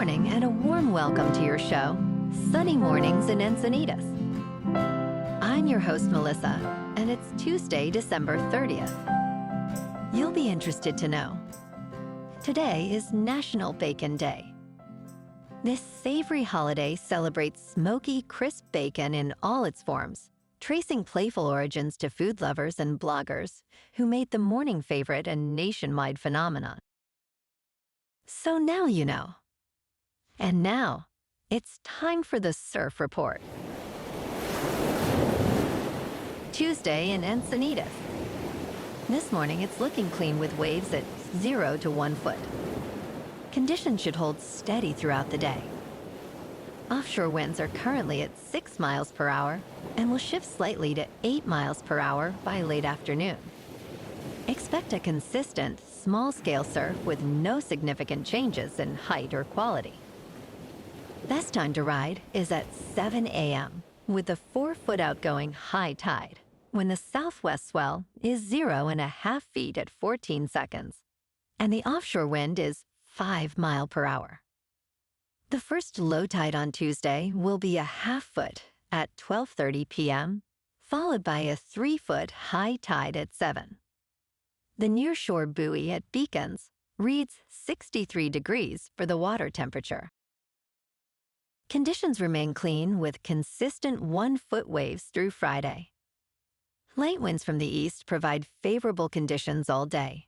morning and a warm welcome to your show, Sunny Mornings in Encinitas. I'm your host, Melissa, and it's Tuesday, December 30th. You'll be interested to know. Today is National Bacon Day. This savory holiday celebrates smoky, crisp bacon in all its forms, tracing playful origins to food lovers and bloggers who made the morning favorite a nationwide phenomenon. So now you know. And now, it's time for the Surf Report. Tuesday in Encinitas. This morning, it's looking clean with waves at 0 to 1 foot. Conditions should hold steady throughout the day. Offshore winds are currently at 6 miles per hour and will shift slightly to 8 miles per hour by late afternoon. Expect a consistent, small-scale surf with no significant changes in height or quality. Best time to ride is at 7 a.m. with the 4-foot outgoing high tide, when the southwest swell is 0.5 feet at 14 seconds, and the offshore wind is 5 miles per hour. The first low tide on Tuesday will be a 1/2 foot at 12:30 p.m., followed by a 3-foot high tide at 7. The nearshore buoy at Beacons reads 63 degrees for the water temperature. Conditions remain clean with consistent 1-foot waves through Friday. Light winds from the east provide favorable conditions all day.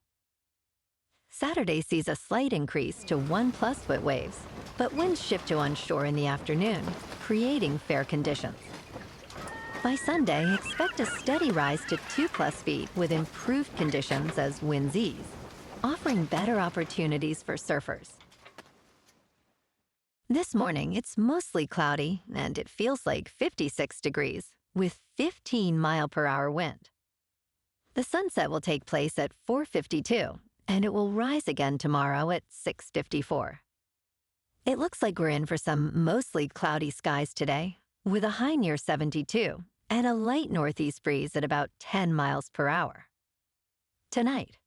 Saturday sees a slight increase to 1+ foot waves, but winds shift to onshore in the afternoon, creating fair conditions. By Sunday, expect a steady rise to 2+ feet with improved conditions as winds ease, offering better opportunities for surfers. This morning, it's mostly cloudy, and it feels like 56 degrees, with 15 mile per hour wind. The sunset will take place at 4:52, and it will rise again tomorrow at 6:54. It looks like we're in for some mostly cloudy skies today, with a high near 72 and a light northeast breeze at about 10 miles per hour. Tonight,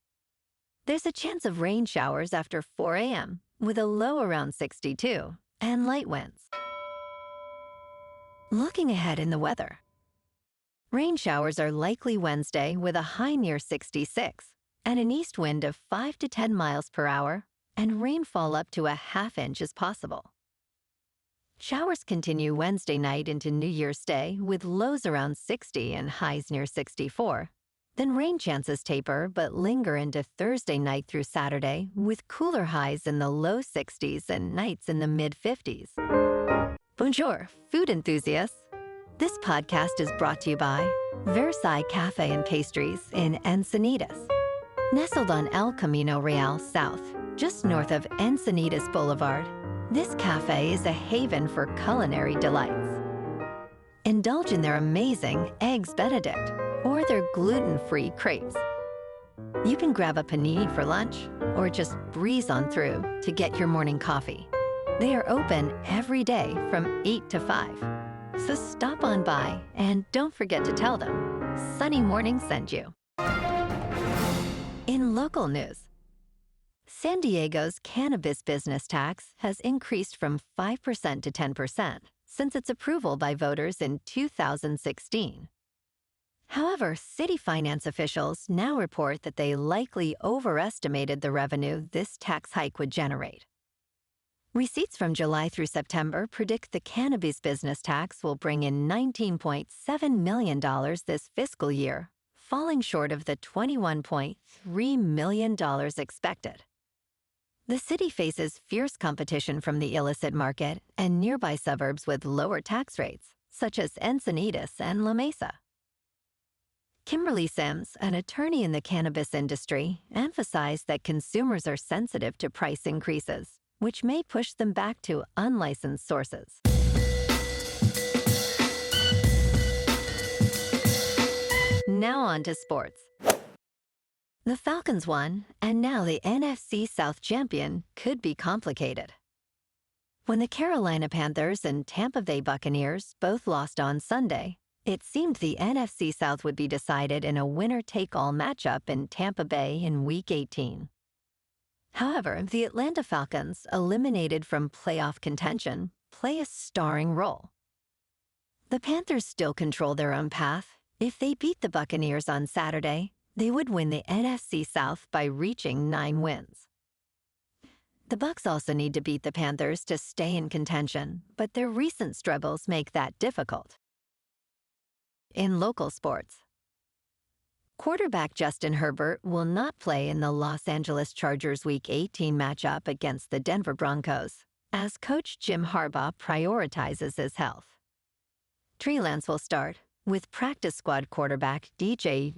there's a chance of rain showers after 4 a.m., with a low around 62 and light winds. Looking ahead in the weather. Rain showers are likely Wednesday with a high near 66 and an east wind of 5 to 10 miles per hour, and rainfall up to a 1/2 inch is possible. Showers continue Wednesday night into New Year's Day with lows around 60 and highs near 64. Then rain chances taper but linger into Thursday night through Saturday with cooler highs in the low 60s and nights in the mid-50s. Bonjour, food enthusiasts. This podcast is brought to you by Versailles Cafe and Pastries in Encinitas. Nestled on El Camino Real South, just north of Encinitas Boulevard, this cafe is a haven for culinary delights. Indulge in their amazing Eggs Benedict or their gluten-free crepes. You can grab a panini for lunch or just breeze on through to get your morning coffee. They are open every day from 8 to 5. So stop on by and don't forget to tell them Sunny Morning sent you. In local news, San Diego's cannabis business tax has increased from 5% to 10% since its approval by voters in 2016. However, city finance officials now report that they likely overestimated the revenue this tax hike would generate. Receipts from July through September predict the cannabis business tax will bring in $19.7 million this fiscal year, falling short of the $21.3 million expected. The city faces fierce competition from the illicit market and nearby suburbs with lower tax rates, such as Encinitas and La Mesa. Kimberly Sims, an attorney in the cannabis industry, emphasized that consumers are sensitive to price increases, which may push them back to unlicensed sources. Now on to sports. The Falcons won, and now the NFC South champion could be complicated. When the Carolina Panthers and Tampa Bay Buccaneers both lost on Sunday, it seemed the NFC South would be decided in a winner-take-all matchup in Tampa Bay in Week 18. However, the Atlanta Falcons, eliminated from playoff contention, play a starring role. The Panthers still control their own path. If they beat the Buccaneers on Saturday, they would win the NFC South by reaching 9 wins. The Bucs also need to beat the Panthers to stay in contention, but their recent struggles make that difficult. In local sports, quarterback Justin Herbert will not play in the Los Angeles Chargers Week 18 matchup against the Denver Broncos, as coach Jim Harbaugh prioritizes his health. Trey Lance will start, with practice squad quarterback DJ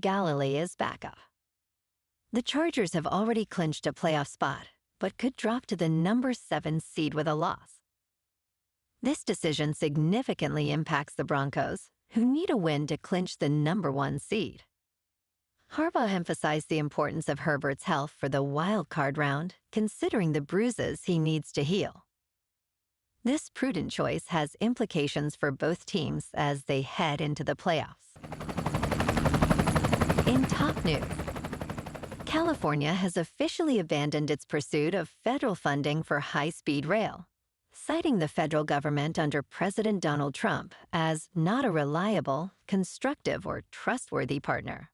Galilei as backup. The Chargers have already clinched a playoff spot, but could drop to the number 7 seed with a loss. This decision significantly impacts the Broncos, who need a win to clinch the number 1 seed. Harbaugh emphasized the importance of Herbert's health for the wild card round, considering the bruises he needs to heal. This prudent choice has implications for both teams as they head into the playoffs. In top news, California has officially abandoned its pursuit of federal funding for high-speed rail, citing the federal government under President Donald Trump as not a reliable, constructive, or trustworthy partner.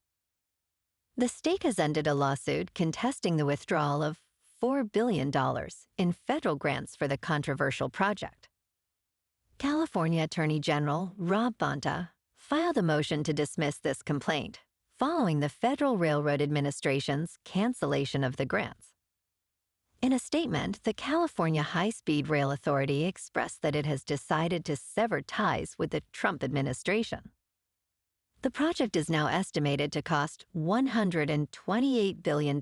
The state has ended a lawsuit contesting the withdrawal of $4 billion in federal grants for the controversial project. California Attorney General Rob Bonta filed a motion to dismiss this complaint, following the Federal Railroad Administration's cancellation of the grants. In a statement, the California High-Speed Rail Authority expressed that it has decided to sever ties with the Trump administration. The project is now estimated to cost $128 billion,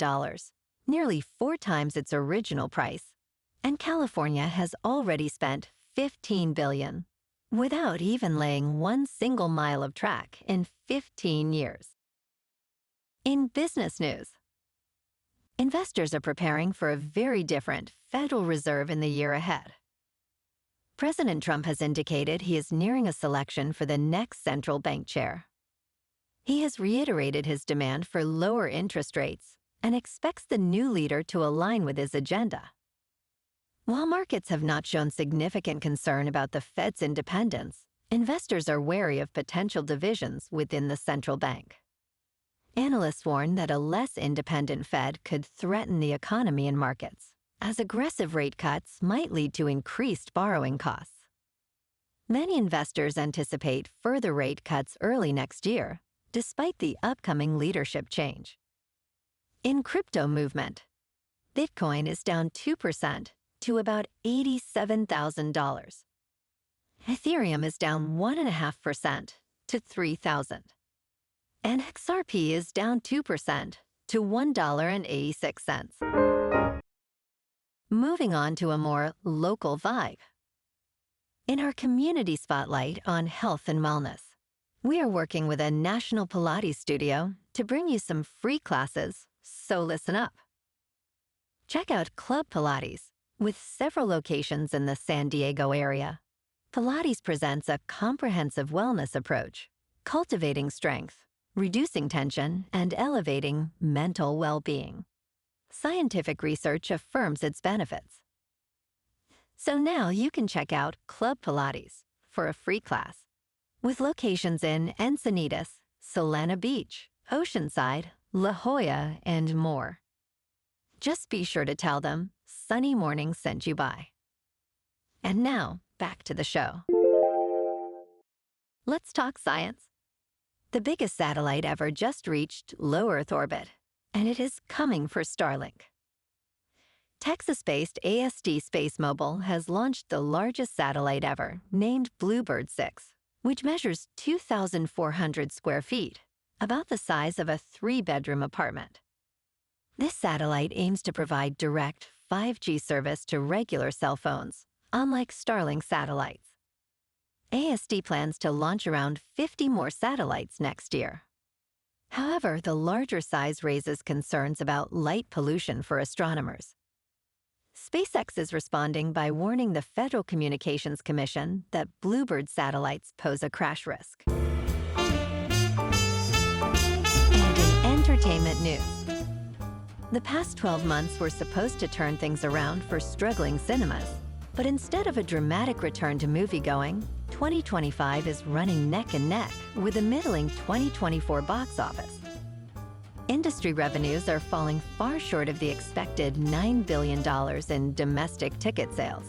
nearly 4 times its original price, and California has already spent $15 billion, without even laying one single mile of track in 15 years. In business news, investors are preparing for a very different Federal Reserve in the year ahead. President Trump has indicated he is nearing a selection for the next central bank chair. He has reiterated his demand for lower interest rates and expects the new leader to align with his agenda. While markets have not shown significant concern about the Fed's independence, investors are wary of potential divisions within the central bank. Analysts warn that a less independent Fed could threaten the economy and markets, as aggressive rate cuts might lead to increased borrowing costs. Many investors anticipate further rate cuts early next year, despite the upcoming leadership change. In crypto movement, Bitcoin is down 2% to about $87,000. Ethereum is down 1.5% to $3,000. And XRP is down 2% to $1.86. Moving on to a more local vibe. In our community spotlight on health and wellness, we are working with a national Pilates studio to bring you some free classes, so listen up. Check out Club Pilates, with several locations in the San Diego area. Pilates presents a comprehensive wellness approach, cultivating strength, reducing tension, and elevating mental well-being. Scientific research affirms its benefits. So now you can check out Club Pilates for a free class, with locations in Encinitas, Solana Beach, Oceanside, La Jolla, and more. Just be sure to tell them Sunny Morning sent you by. And now, back to the show. Let's talk science. The biggest satellite ever just reached low Earth orbit, and it is coming for Starlink. Texas-based AST SpaceMobile has launched the largest satellite ever, named BlueBird 6, which measures 2,400 square feet, about the size of a 3-bedroom apartment. This satellite aims to provide direct 5G service to regular cell phones, unlike Starlink satellites. AST plans to launch around 50 more satellites next year. However, the larger size raises concerns about light pollution for astronomers. SpaceX is responding by warning the Federal Communications Commission that BlueBird satellites pose a crash risk. And in entertainment news, The past 12 months were supposed to turn things around for struggling cinemas. But instead of a dramatic return to moviegoing, 2025 is running neck and neck with a middling 2024 box office. Industry revenues are falling far short of the expected $9 billion in domestic ticket sales.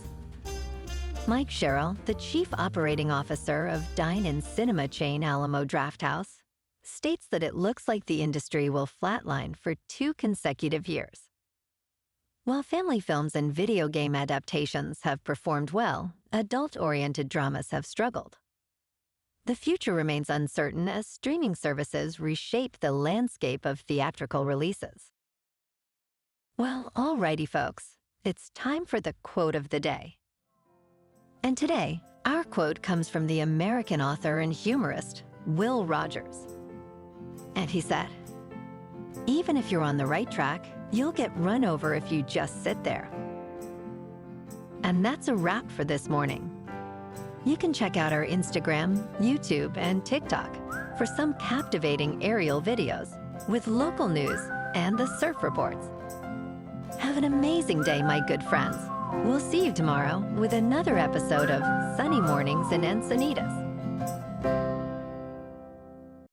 Mike Sherrill, the chief operating officer of dine-in cinema chain Alamo Drafthouse, states that it looks like the industry will flatline for 2 consecutive years. While family films and video game adaptations have performed well, adult-oriented dramas have struggled. The future remains uncertain as streaming services reshape the landscape of theatrical releases. Well, alrighty folks, it's time for the quote of the day. And today, our quote comes from the American author and humorist, Will Rogers. And he said, "Even if you're on the right track, you'll get run over if you just sit there." And that's a wrap for this morning. You can check out our Instagram, YouTube, and TikTok for some captivating aerial videos with local news and the surf reports. Have an amazing day, my good friends. We'll see you tomorrow with another episode of Sunny Mornings in Encinitas.